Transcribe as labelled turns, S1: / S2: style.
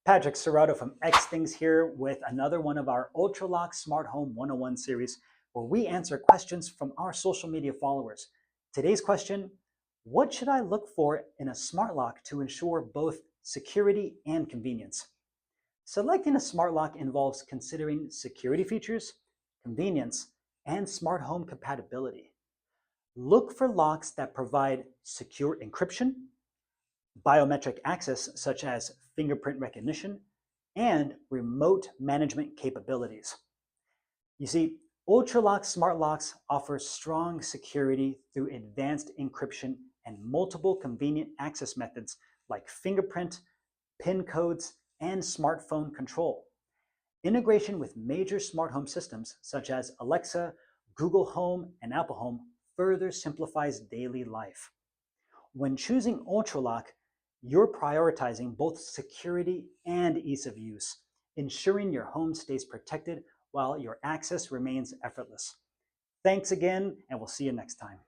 S1: Patrick Serrato from X Things here with another one of our Ultraloq Smart Home 101 series where we answer questions from our social media followers. Today's question, what should I look for in a smart lock to ensure both security and convenience? Selecting a smart lock involves considering security features, convenience, and smart home compatibility. Look for locks that provide secure encryption, biometric access such as fingerprint recognition, and remote management capabilities. You see, Ultraloq smart locks offer strong security through advanced encryption and multiple convenient access methods like fingerprint, PIN codes, and smartphone control. Integration with major smart home systems such as Alexa, Google Home, and Apple Home further simplifies daily life. When choosing Ultraloq, you're prioritizing both security and ease of use, ensuring your home stays protected while your access remains effortless. Thanks again, and we'll see you next time.